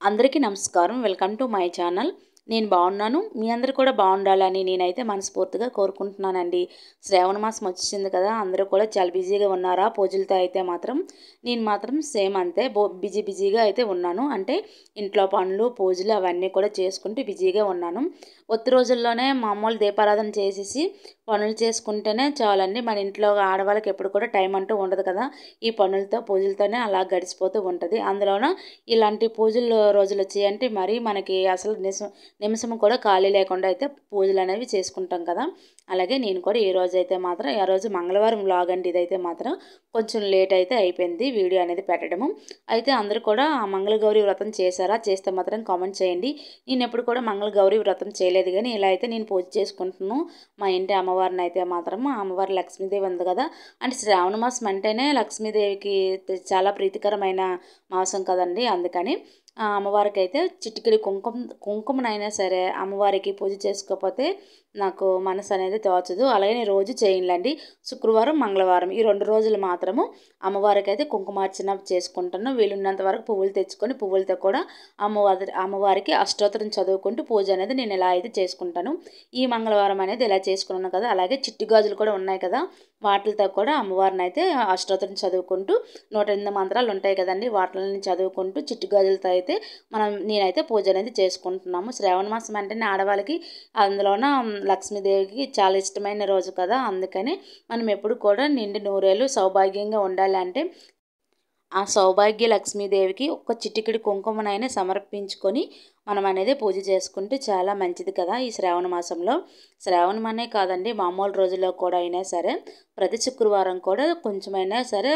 అందరికీ నమస్కారం. Welcome to my channel. నేను బాగున్నాను. మీ అందరూ కూడా బాగుండాలని నేనైతే మనస్ఫూర్తిగా కోరుకుంటున్నానండి. శ్రావణ మాసం వచ్చేసింది కదా! అందరూ కూడా చాలా బిజీగా ఉన్నారా పూజలతో అయితే మాత్రం. నేను మాత్రం సేమ్ అంతే బిజీగా అయితే ఉన్నాను. అంటే ఇంట్లో పనులు, పూజలు అవన్నీ కూడా చేసుకుంటూ బిజీగా ఉన్నాను. ఒత్తి రోజుల్లోనే మామూలు దీపారాధన చేసేసి పనులు చేసుకుంటేనే చాలండి. మన ఇంట్లో ఆడవాళ్ళకి ఎప్పుడు కూడా టైం అంటూ ఉండదు కదా! ఈ పనులతో, పూజలతోనే అలా గడిచిపోతూ ఉంటుంది. అందులోన ఇలాంటి పూజలు రోజులు వచ్చాయంటే మరీ మనకి అసలు నిమిషం కూడా ఖాళీ లేకుండా అయితే పూజలు అనేవి చేసుకుంటాం కదా! అలాగే నేను కూడా ఈ రోజు అయితే మాత్రం ఆ రోజు మంగళవారం వ్లాగ్ అండి ఇదైతే మాత్రం కొంచెం లేట్ అయితే అయిపోయింది వీడియో అనేది పెట్టడము. అయితే అందరూ కూడా మంగళగౌరి వ్రతం చేశారా? చేస్తే మాత్రం కామెంట్ చేయండి. నేను ఎప్పుడు కూడా మంగళగౌరి వ్రతం చేయలేదు కానీ ఇలా అయితే నేను పూజ చేసుకుంటున్నాను. మా ఇంటి అమ్మవారిని అయితే మాత్రం అమ్మవారు లక్ష్మీదేవి ఉంది కదా! అంటే శ్రావణ మాసం అంటేనే లక్ష్మీదేవికి చాలా ప్రీతికరమైన మాసం కదండి. అందుకని అమ్మవారికి అయితే చిటికెడు కుంకుమనైనా సరే అమ్మవారికి పూజ చేసుకోకపోతే నాకు మనసు అనేది తోచదు. అలాగే నేను రోజు చేయనులేండి. శుక్రవారం, మంగళవారం ఈ 2 రోజులు మాత్రము అమ్మవారికి అయితే కుంకుమార్చన చేసుకుంటాను. వీలున్నంత వరకు పువ్వులు తెచ్చుకొని పువ్వులతో కూడా అమ్మవారికి అష్టోత్తరం చదువుకుంటూ పూజ అనేది నేను ఇలా అయితే చేసుకుంటాను. ఈ మంగళవారం అనేది ఇలా చేసుకున్నాను కదా! అలాగే చిట్టి గాజులు కూడా ఉన్నాయి కదా! వాటితో కూడా అమ్మవారిని అయితే అష్టోత్తరం చదువుకుంటూ 108 మంత్రాలు ఉంటాయి కదండి. వాటిని చదువుకుంటూ చిట్టి గాజులతో అయితే నేనైతే పూజ అనేది చేసుకుంటున్నాము. శ్రావణ మాసం అంటేనే ఆడవాళ్ళకి అందులోన లక్ష్మీదేవికి చాలా ఇష్టమైన రోజు కదా! అందుకని మనం ఎప్పుడు కూడా నిండు నూరేళ్ళు సౌభాగ్యంగా ఉండాలంటే ఆ సౌభాగ్య లక్ష్మీదేవికి ఒక చిటికెడు కుంకుమనైనా సమర్పించుకొని మనం అనేది పూజ చేసుకుంటే చాలా మంచిది కదా! ఈ శ్రావణ మాసంలో శ్రావణం అనే కాదండి మామూలు రోజుల్లో కూడా అయినా సరే ప్రతి శుక్రవారం కూడా కొంచెమైనా సరే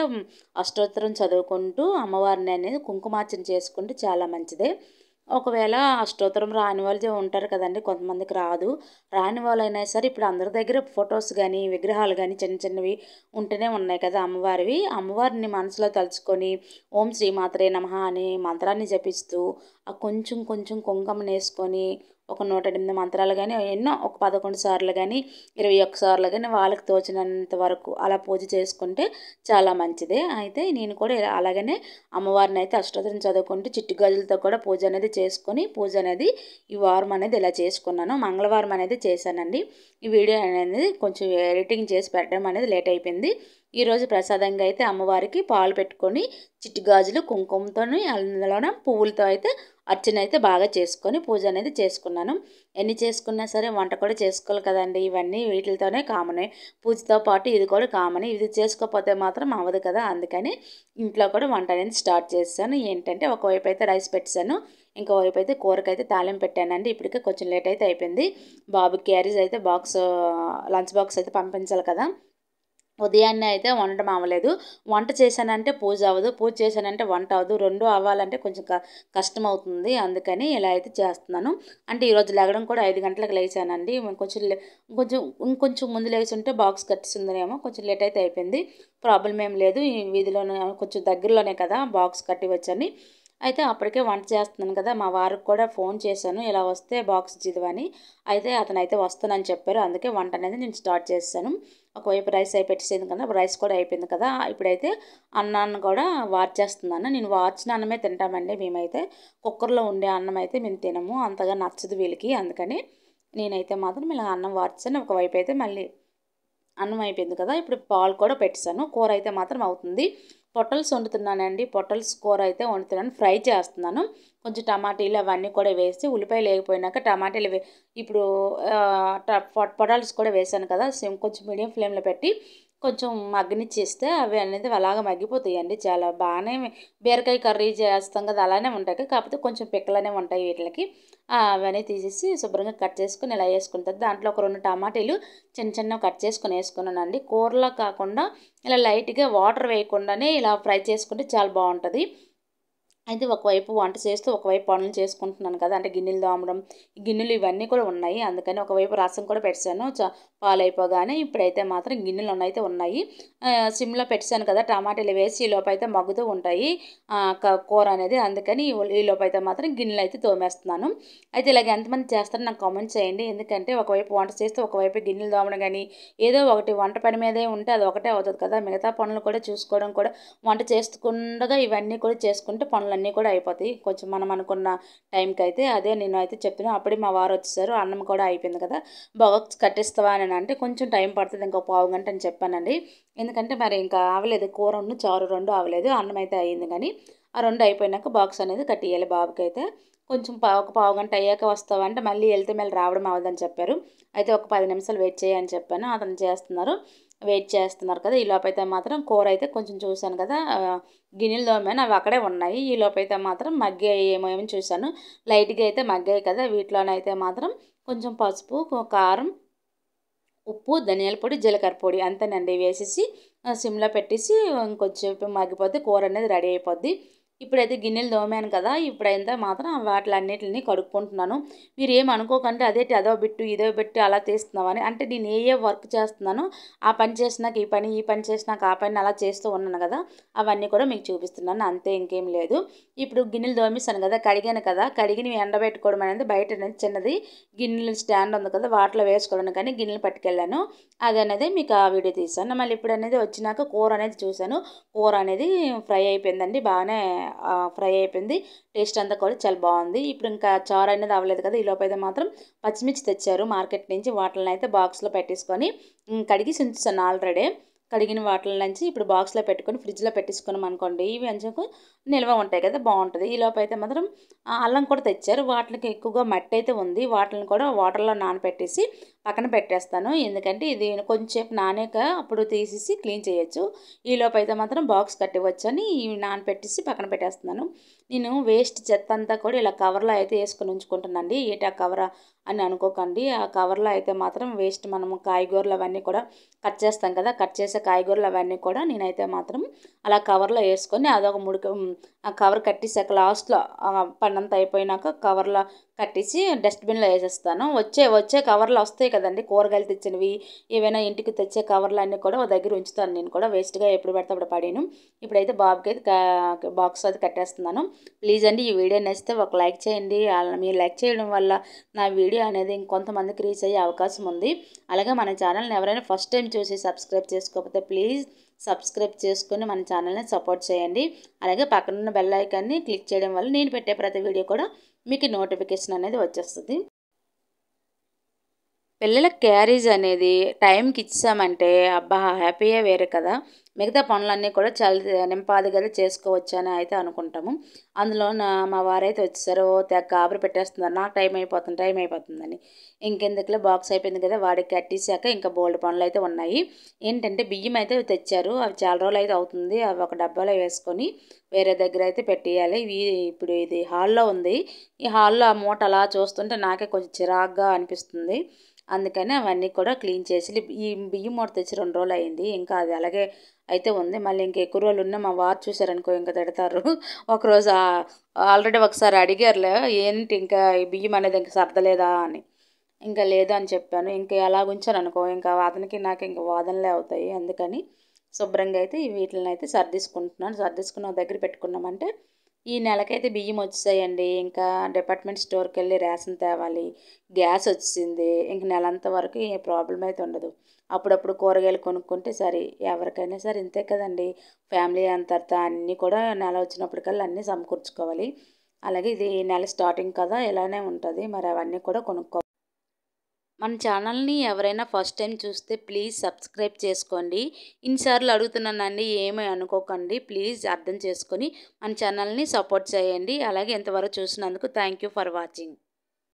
అష్టోత్తరం చదువుకుంటూ అమ్మవారిని అనేది కుంకుమార్చన చేసుకుంటే చాలా మంచిదే. ఒకవేళ అష్టోత్తరం రాని వాళ్ళు ఉంటారు కదండి, కొంతమందికి రాదు. రాని వాళ్ళైనా సరే ఇప్పుడు అందరి దగ్గర ఫొటోస్ కానీ విగ్రహాలు కానీ చిన్న చిన్నవి ఉంటూనే ఉన్నాయి కదా అమ్మవారివి. అమ్మవారిని మనసులో తలుచుకొని ఓం శ్రీమాత్రే నమః అనే మంత్రాన్ని జపిస్తూ కొంచెం కొంచెం కుంకుమను వేసుకొని ఒక 108 మంత్రాలు కానీ ఎన్నో ఒక 11 సార్లు కానీ 21 సార్లు కానీ వాళ్ళకి తోచినంత వరకు అలా పూజ చేసుకుంటే చాలా మంచిదే. అయితే నేను కూడా అలాగనే అమ్మవారిని అయితే అష్టోత్తరం చదువుకుంటూ చిట్టి గాజులతో కూడా పూజ అనేది చేసుకొని పూజ అనేది ఈ వారం అనేది ఇలా చేసుకున్నాను. మంగళవారం అనేది చేశానండి. ఈ వీడియో అనేది కొంచెం ఎడిటింగ్ చేసి పెట్టడం అనేది లేట్ అయిపోయింది. ఈరోజు ప్రసాదంగా అయితే అమ్మవారికి పాలు పెట్టుకొని చిట్టి గాజులు కుంకుమతోని అందులోన పువ్వులతో అయితే అర్చన అయితే బాగా చేసుకొని పూజ అనేది చేసుకున్నాను. ఎన్ని చేసుకున్నా సరే వంట కూడా చేసుకోవాలి కదండి. ఇవన్నీ వీటితోనే కామనే. పూజతో పాటు ఇది కూడా కామనే. ఇది చేసుకోకపోతే మాత్రం అవ్వదు కదా! అందుకని ఇంట్లో కూడా వంట అనేది స్టార్ట్ చేశాను. ఏంటంటే ఒకవైపు అయితే రైస్ పెట్టాను, ఇంకోవైపు అయితే కూరకైతే తాలింపు పెట్టానండి. ఇప్పటికే కొంచెం లేట్ అయితే అయిపోయింది. బాబుకి క్యారేజ్ అయితే లంచ్ బాక్స్ అయితే పంపించాలి కదా! ఉదయాన్నే అయితే వండడం అవ్వలేదు. వంట చేశానంటే పూజ అవ్వదు, పూజ చేశానంటే వంట అవ్వదు. 2 అవ్వాలంటే కొంచెం కష్టమవుతుంది. అందుకని ఇలా అయితే చేస్తున్నాను. అంటే ఈరోజు లెగడం కూడా 5 గంటలకు లేచానండి. ఇంకొంచెం ముందు లేచుంటే బాక్స్ కట్టేసిందనేమో కొంచెం లేట్ అయితే అయిపోయింది. ప్రాబ్లం ఏం లేదు. ఈ వీధిలోనే కొంచెం దగ్గరలోనే కదా బాక్స్ కట్టి వచ్చని. అయితే అప్పటికే వంట చేస్తున్నాను కదా! మా వారికి కూడా ఫోన్ చేశాను. ఇలా వస్తే బాక్స్ ఇచ్చిదివని. అయితే అతనైతే వస్తానని చెప్పారు. అందుకే వంట అనేది నేను స్టార్ట్ చేశాను. ఒకవైపు రైస్ అయిపెట్టేసింది కదా! రైస్ కూడా అయిపోయింది కదా! ఇప్పుడైతే అన్నాన్ని కూడా వార్చేస్తున్నాను. నేను వార్చిన అన్నమే తింటామండి మేమైతే. కుక్కర్లో ఉండే అన్నం అయితే మేము తినము. అంతగా నచ్చదు వీళ్ళకి. అందుకని నేనైతే మాత్రం ఇలా అన్నం వార్చాను. ఒకవైపు అయితే మళ్ళీ అన్నం అయిపోయింది కదా! ఇప్పుడు పాలు కూడా పెట్టేశాను. కూర అయితే మాత్రం అవుతుంది. పొట్టల్స్ వండుతున్నానండి. పొట్టల్స్ కూర అయితే వండుతున్నాను. ఫ్రై చేస్తున్నాను. కొంచెం టమాటీలు అవన్నీ కూడా వేసి ఉల్లిపాయలు వేగిపోయినాక టమాటీలు ఇప్పుడు పొటాల్స్ కూడా వేసాను కదా! కొంచెం మీడియం ఫ్లేమ్లో పెట్టి కొంచెం మగ్గనిచ్చేస్తే అవి అనేది అలాగ మగ్గిపోతాయండి. చాలా బాగానే బీరకాయ కర్రీ చేస్తాం కదా అలానే ఉంటాయి. కాకపోతే కొంచెం పిక్కలనే ఉంటాయి వీటికి. అవన్నీ తీసేసి శుభ్రంగా కట్ చేసుకొని ఇలా వేసుకుంటారు. దాంట్లో ఒక 2 టమాటీలు చిన్నగా కట్ చేసుకొని వేసుకున్నానండి. కూరలో కాకుండా ఇలా లైట్గా వాటర్ వేయకుండానే ఇలా ఫ్రై చేసుకుంటే చాలా బాగుంటుంది. అయితే ఒకవైపు వంట చేస్తూ ఒకవైపు పనులు చేసుకుంటున్నాను కదా! అంటే గిన్నెలు తోమడం, గిన్నెలు ఇవన్నీ కూడా ఉన్నాయి. అందుకని ఒకవైపు రసం కూడా పెట్టాను. పాలైపోగానే ఇప్పుడైతే మాత్రం గిన్నెలు అయితే ఉన్నాయి. సిమ్లో పెట్టాను కదా! టమాటాలు వేసి ఈ లోపైతే మగ్గుతూ ఉంటాయి కూర అనేది. అందుకని ఈ లోపైతే మాత్రం గిన్నెలు అయితే తోమేస్తున్నాను. అయితే ఇలాగ ఎంతమంది చేస్తారో నాకు కామెంట్ చేయండి. ఎందుకంటే ఒకవైపు వంట చేస్తూ ఒకవైపు గిన్నెలు తోమడం కానీ ఏదో ఒకటి వంట పని మీదే ఉంటే అది ఒకటే అవుతుంది కదా! మిగతా పనులు కూడా చూసుకోవడం కూడా వంట చేసుకుండగా ఇవన్నీ కూడా చేసుకుంటే పనులు అవన్నీ కూడా అయిపోతాయి కొంచెం మనం అనుకున్న టైంకి అయితే. అదే నేను అయితే చెప్తున్నాను. అప్పుడే మా వారు వచ్చేసారు. అన్నం కూడా అయిపోయింది కదా, బాక్స్ కట్టిస్తావా అని అంటే కొంచెం టైం పడుతుంది, ఇంకో పావు గంట అని చెప్పానండి. ఎందుకంటే మరి ఇంకా అవ్వలేదు, కూరను చారు రెండు అవ్వలేదు, అన్నం అయితే అయ్యింది. కానీ ఆ రెండు అయిపోయినాక బాక్స్ అనేది కట్టియాలి బాబుకి అయితే. కొంచెం ఒక పావు గంట అయ్యాక వస్తావా అంటే మళ్ళీ వెళ్తే మళ్ళీ రావడం అవ్వదని చెప్పారు. అయితే ఒక 10 నిమిషాలు వెయిట్ చేయని చెప్పాను. అతను వెయిట్ చేస్తున్నారు కదా. ఈ లోపైతే మాత్రం కూర అయితే కొంచెం చూశాను కదా, గిన్నెలు తోమాను, అవి అక్కడే ఉన్నాయి. ఈ లోపైతే మాత్రం మగ్గాయి ఏమో చూశాను. లైట్గా అయితే మగ్గాయి కదా. వీటిలోనైతే మాత్రం కొంచెం పసుపు, కారం, ఉప్పు, ధనియాల పొడి, జీలకర్ర పొడి అంతేనండి వేసేసి సిమ్లో పెట్టేసి ఇంకొంచెంసేపు మగ్గిపోతే కూర అనేది రెడీ అయిపోద్ది. ఇప్పుడైతే గిన్నెలు తోమాను కదా, ఇప్పుడైతే మాత్రం వాటిలన్నిటిని కడుక్కుంటున్నాను. మీరు ఏమనుకోకండి అదేంటి అదో బిట్టు ఇదో బిట్టు అలా తీస్తున్నామని. అంటే నేను ఏ వర్క్ చేస్తున్నానో ఆ పని చేసినాక ఈ పని చేసినాక ఆ పని అలా చేస్తూ ఉన్నాను కదా, అవన్నీ కూడా మీకు చూపిస్తున్నాను, అంతే, ఇంకేం లేదు. ఇప్పుడు గిన్నెలు తోమేసాను కదా, కడిగాను కదా, కడిగినవి ఎండబెట్టుకోవడం అనేది బయట చిన్నది గిన్నెలు స్టాండ్ ఉంది కదా, వాటిలో వేసుకోవడానికి కానీ గిన్నెలు పట్టుకెళ్ళాను. అది అనేది మీకు ఆ వీడియో తీసాను. మళ్ళీ ఇప్పుడు అనేది వచ్చినాక కూర అనేది చూశాను. కూర అనేది ఫ్రై అయిపోయిందండి, బాగానే ఫ్రై అయిపోయింది. టేస్ట్ అంతా కూడా చాలా బాగుంది. ఇప్పుడు ఇంకా చారు అనేది అవ్వలేదు కదా, ఈ లోపైతే మాత్రం పచ్చిమిర్చి తెచ్చారు మార్కెట్ నుంచి. వాటిని అయితే బాక్స్లో పెట్టేసుకొని కడిగి ఉంచాను ఆల్రెడీ. కడిగిన వాటిల నుంచి ఇప్పుడు బాక్స్లో పెట్టుకొని ఫ్రిడ్జ్లో పెట్టేసుకున్నాం అనుకోండి, ఇవి అంచుకు నిల్వ ఉంటాయి కదా, బాగుంటుంది. ఈ లోపు అయితే మాత్రం అల్లం కూడా తెచ్చారు. వాటికి ఎక్కువగా మట్టి అయితే ఉంది, వాటిని కూడా వాటర్లో నానబెట్టేసి పక్కన పెట్టేస్తాను. ఎందుకంటే ఇది కొంచెంసేపు నానాక అప్పుడు తీసేసి క్లీన్ చేయొచ్చు. ఈ లోపు అయితే మాత్రం బాక్స్ కట్టివచ్చు అని ఇవి నానబెట్టేసి పక్కన పెట్టేస్తున్నాను. నేను వేస్ట్ చెత్త అంతా కూడా ఇలా కవర్లో అయితే వేసుకొని ఉంచుకుంటానండి. ఏటా కవర్ అని అనుకోకండి. ఆ కవర్లో అయితే మాత్రం వేస్ట్ మనము కాయగూరలు అవన్నీ కూడా కట్ చేస్తాం కదా, కట్ చేసే కాయగూరలు అవన్నీ కూడా నేనైతే మాత్రం అలా కవర్లో వేసుకొని అదొక ఆ కవర్ కట్టేసాక లాస్ట్లో పనంతా అయిపోయినాక కవర్లో కట్టేసి డస్ట్బిన్లో వేసేస్తాను. వచ్చే కవర్లు వస్తాయి కదండి, కూరగాయలు తెచ్చినవి ఏవైనా ఇంటికి తెచ్చే కవర్లు అన్నీ కూడా ఒక దగ్గర ఉంచుతాను. నేను కూడా వేస్ట్గా ఎప్పుడు పడితే అప్పుడు పడాను. ఇప్పుడైతే బాబుకి అయితే బాక్స్ అది కట్టేస్తున్నాను. ప్లీజ్ అండి, ఈ వీడియో నచ్చితే ఒక లైక్ చేయండి. మీరు లైక్ చేయడం వల్ల నా వీడియో అనేది ఇంకొంతమందికి రీచ్ అయ్యే అవకాశం ఉంది. అలాగే మన ఛానల్ని ఎవరైనా ఫస్ట్ టైం చూసి సబ్స్క్రైబ్ చేసుకోకపోతే ప్లీజ్ సబ్స్క్రైబ్ చేసుకొని మన ఛానల్ని సపోర్ట్ చేయండి. అలాగే పక్కనున్న బెల్ ఐకాన్ని క్లిక్ చేయడం వల్ల నేను పెట్టే ప్రతి వీడియో కూడా మీకు నోటిఫికేషన్ అనేది వచ్చేస్తుంది. పిల్లల క్యారేజ్ అనేది టైంకి ఇచ్చామంటే అబ్బా హ్యాపీయే వేరే కదా. మిగతా పనులన్నీ కూడా చాలా నింపాదిగా చేసుకోవచ్చు అని అయితే అనుకుంటాము. అందులో మా వారైతే వచ్చేసారు, తెగ గాబరి పెట్టేస్తున్నారు, నాకు టైం అయిపోతుందని. ఇంకెందుకులే బాక్స్ అయిపోయింది కదా, వాడికి కట్టేసాక ఇంకా బోల్డ్ పనులు అయితే ఉన్నాయి. ఏంటంటే బియ్యం అయితే తెచ్చారు, అవి చాలా రోజులు అయితే అవుతుంది. అవి ఒక డబ్బాలో వేసుకొని వేరే దగ్గర అయితే పెట్టేయాలి. ఇప్పుడు ఇది హాల్లో ఉంది. ఈ హాల్లో ఆ మూట అలా చూస్తుంటే నాకే కొంచెం చిరాగ్గా అనిపిస్తుంది. అందుకని అవన్నీ కూడా క్లీన్ చేసి ఈ బియ్యం మూట తెచ్చి 2 రోజులు అయింది, ఇంకా అది అలాగే అయితే ఉంది. మళ్ళీ ఇంకా ఎక్కువ రోజులు ఉన్న మా వారు చూసారనుకో ఇంకా తిడతారు. ఒకరోజు ఆల్రెడీ ఒకసారి అడిగారులే, ఏంటి ఇంకా ఈ బియ్యం అనేది ఇంకా సర్దలేదా అని. ఇంకా లేదు అని చెప్పాను. ఇంకా అలా ఉంచాను అనుకో, ఇంకా అతనికి నాకు ఇంకా వాదనలే అవుతాయి. అందుకని శుభ్రంగా అయితే వీటిని అయితే సర్దేసుకున్న దగ్గర పెట్టుకున్నామంటే ఈ నెలకైతే బియ్యం వచ్చేసాయండి. ఇంకా డిపార్ట్మెంట్ స్టోర్కి వెళ్ళి రేషన్ తేవాలి, గ్యాస్ వచ్చింది. ఇంక నెలంత వరకు ఏ ప్రాబ్లం అయితే ఉండదు. అప్పుడప్పుడు కూరగాయలు కొనుక్కుంటే సరే, ఎవరికైనా సరే ఇంతే కదండి. ఫ్యామిలీ అంతర్తా అన్నీ కూడా నెల వచ్చినప్పటికల్లా అన్నీ సమకూర్చుకోవాలి. అలాగే ఇది నెల స్టార్టింగ్ కదా, ఇలానే ఉంటుంది. మరి అవన్నీ కూడా కొనుక్కోవాలి. మన ఛానల్ని ఎవరైనా ఫస్ట్ టైం చూస్తే ప్లీజ్ సబ్స్క్రైబ్ చేసుకోండి. ఇన్నిసార్లు అడుగుతున్నానండి, ఏమీ అనుకోకండి. ప్లీజ్ అర్థం చేసుకొని మన ఛానల్ని సపోర్ట్ చేయండి. అలాగే ఇంతవరకు చూసినందుకు థ్యాంక్ యూ ఫర్ వాచింగ్.